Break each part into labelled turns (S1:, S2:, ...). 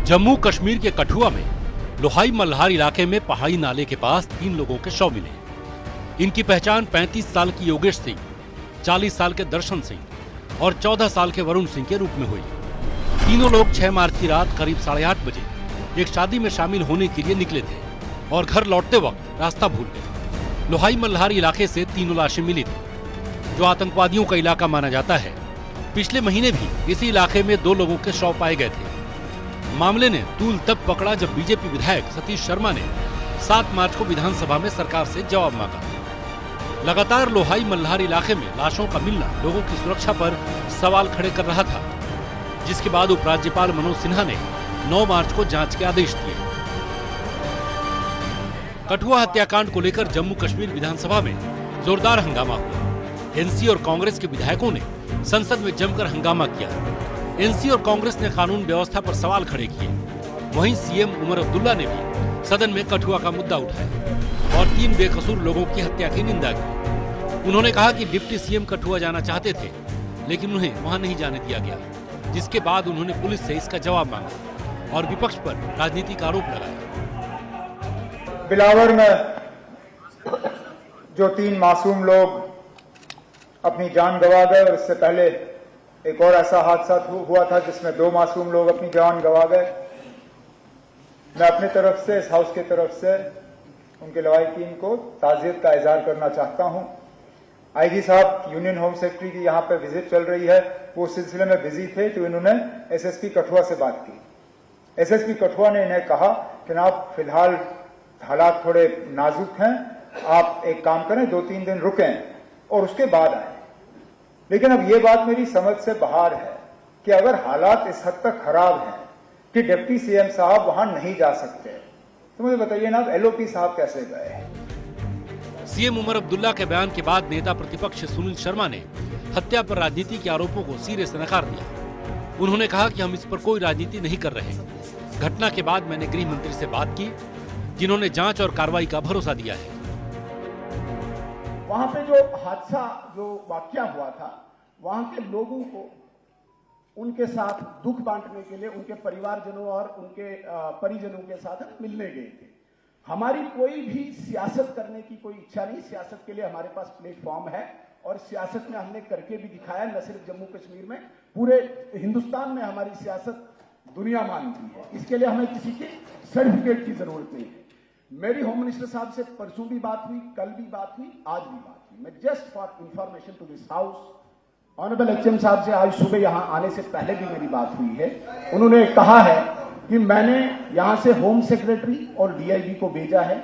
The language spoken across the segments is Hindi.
S1: जम्मू कश्मीर के कठुआ में लोहाई मल्हार इलाके में पहाड़ी नाले के पास 3 लोगों के शव मिले। इनकी पहचान 35 साल की योगेश सिंह, 40 साल के दर्शन सिंह और 14 साल के वरुण सिंह के रूप में हुई। तीनों लोग 6 मार्च की रात करीब 8:30 बजे एक शादी में शामिल होने के लिए निकले थे और घर लौटते वक्त रास्ता भूल गए। लोहाई मल्हार इलाके से 3 लाशें मिली थी, जो आतंकवादियों का इलाका माना जाता है। पिछले महीने भी इसी इलाके में 2 लोगों के शव पाए गए थे। मामले ने तूल तब पकड़ा जब बीजेपी विधायक सतीश शर्मा ने 7 मार्च को विधानसभा में सरकार से जवाब मांगा। लगातार लोहाई मल्हार इलाके में लाशों का मिलना लोगों की सुरक्षा पर सवाल खड़े कर रहा था, जिसके बाद उपराज्यपाल मनोज सिन्हा ने 9 मार्च को जांच के आदेश दिए। कठुआ हत्याकांड को लेकर जम्मू कश्मीर विधानसभा में जोरदार हंगामा हुआ। एनसी और कांग्रेस के विधायकों ने संसद में जमकर हंगामा किया। एनसी और कांग्रेस ने कानून व्यवस्था पर सवाल खड़े किए। वहीं सीएम उमर अब्दुल्ला ने भी सदन में कठुआ का मुद्दा उठाया और 3 बेकसूर लोगों की हत्या की निंदा की। उन्होंने कहा कि डिप्टी सीएम कठुआ जाना चाहते थे, लेकिन उन्हें वहां नहीं जाने दिया गया, जिसके बाद उन्होंने पुलिस से इसका जवाब मांगा और विपक्ष पर राजनीति का आरोप लगाया।
S2: बिलावर में जो 3 मासूम लोग अपनी जान गंवा गए और इससे पहले एक और ऐसा हादसा हुआ था जिसमें 2 मासूम लोग अपनी जान गंवा गए। मैं अपनी तरफ से, इस हाउस की तरफ से उनके लवाहिकीन को ताज़ियत का इजहार करना चाहता हूं। आईजी साहब, यूनियन होम सेक्रेटरी की यहां पर विजिट चल रही है, वो सिलसिले में बिजी थे तो इन्होंने एसएसपी कठुआ से बात की। एसएसपी कठुआ ने इन्हें कहा कि आप फिलहाल हालात थोड़े नाजुक हैं, आप एक काम करें, 2-3 दिन रुकें और उसके बाद आए। लेकिन अब ये बात मेरी समझ से बाहर है कि अगर हालात इस हद तक खराब हैं कि डिप्टी सीएम साहब वहां नहीं जा सकते, तो मुझे बताइए ना, एलओपी साहब कैसे गए?
S1: सीएम उमर अब्दुल्ला के बयान के बाद नेता प्रतिपक्ष सुनील शर्मा ने हत्या पर राजनीति के आरोपों को सिरे से नकार दिया। उन्होंने कहा कि हम इस पर कोई राजनीति नहीं कर रहे। घटना के बाद मैंने गृह मंत्री से बात की, जिन्होंने जांच और कार्रवाई का भरोसा दिया है।
S3: वहां पे जो हादसा, जो वाकया हुआ था, वहां के लोगों को उनके साथ दुख बांटने के लिए उनके परिवारजनों और उनके परिजनों के साथ हम मिलने गए थे। हमारी कोई भी सियासत करने की कोई इच्छा नहीं। सियासत के लिए हमारे पास प्लेटफॉर्म है और सियासत में हमने करके भी दिखाया, न सिर्फ जम्मू कश्मीर में, पूरे हिंदुस्तान में हमारी सियासत दुनिया मानती है। इसके लिए हमें किसी के सर्टिफिकेट की जरूरत नहीं है। मेरी होम मिनिस्टर साहब से परसों भी बात हुई, कल भी बात हुई, आज भी बात हुई। मैं just for information to this house, honourable HM साहब से आज सुबह यहां आने से पहले भी मेरी बात हुई है। उन्होंने कहा है कि मैंने यहां से होम सेक्रेटरी और डीआईजी को भेजा है,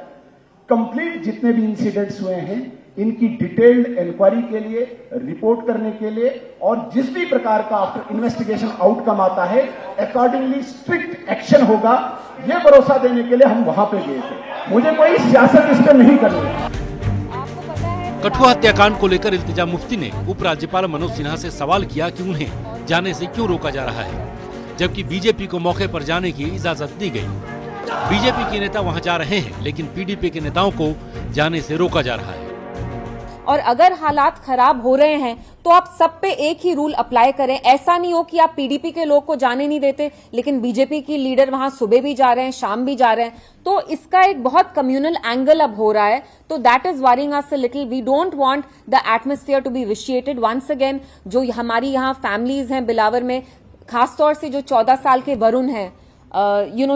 S3: कंप्लीट जितने भी इंसिडेंट्स हुए हैं इनकी डिटेल्ड इंक्वायरी के लिए, रिपोर्ट करने के लिए, और जिस भी प्रकार का आफ्टर इन्वेस्टिगेशन आउटकम आता है अकॉर्डिंगली स्ट्रिक्ट एक्शन होगा, यह भरोसा देने के लिए हम वहां पे गए थे। मुझे कोई सियासत इस पर नहीं करनी।
S1: कठुआ हत्याकांड को लेकर इल्तिजा मुफ्ती ने उपराज्यपाल मनोज सिन्हा से सवाल किया कि उन्हें जाने से क्यों रोका जा रहा है, जबकि बीजेपी को मौके पर जाने की इजाजत दी गई। बीजेपी के नेता वहां जा रहे हैं, लेकिन पीडीपी के नेताओं को जाने से रोका जा रहा है।
S4: और अगर हालात खराब हो रहे हैं तो आप सब पे एक ही रूल अप्लाई करें। ऐसा नहीं हो कि आप पीडीपी के लोग को जाने नहीं देते, लेकिन बीजेपी की लीडर वहां सुबह भी जा रहे हैं, शाम भी जा रहे हैं। तो इसका एक बहुत कम्युनल एंगल अब हो रहा है, तो that is worrying us a little. We don't want the atmosphere to be vitiated once again. जो हमारी यहाँ फैमिलीज हैं बिलावर में, खासतौर से जो 14 साल के वरुण हैं,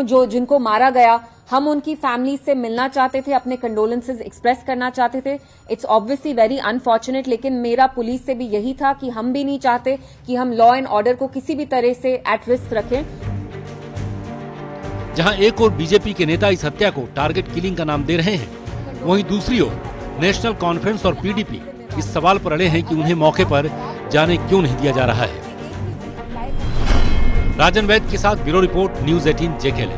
S4: जो जिनको मारा गया, हम उनकी फैमिली से मिलना चाहते थे, अपने कंडोलेंसेज एक्सप्रेस करना चाहते थे। इट्स ऑब्वियसली वेरी अनफॉर्चुनेट, लेकिन मेरा पुलिस से भी यही था कि हम भी नहीं चाहते कि हम लॉ एंड ऑर्डर को किसी भी तरह से एट रिस्क रखें।
S1: जहां एक ओर बीजेपी के नेता इस हत्या को टारगेट किलिंग का नाम दे रहे हैं, वहीं दूसरी ओर नेशनल कॉन्फ्रेंस और पीडीपी इस सवाल पर अड़े हैं कि उन्हें मौके पर जाने क्यों नहीं दिया जा रहा है। राजन वैद के साथ ब्यूरो रिपोर्ट, न्यूज़ 18 जेकेएल।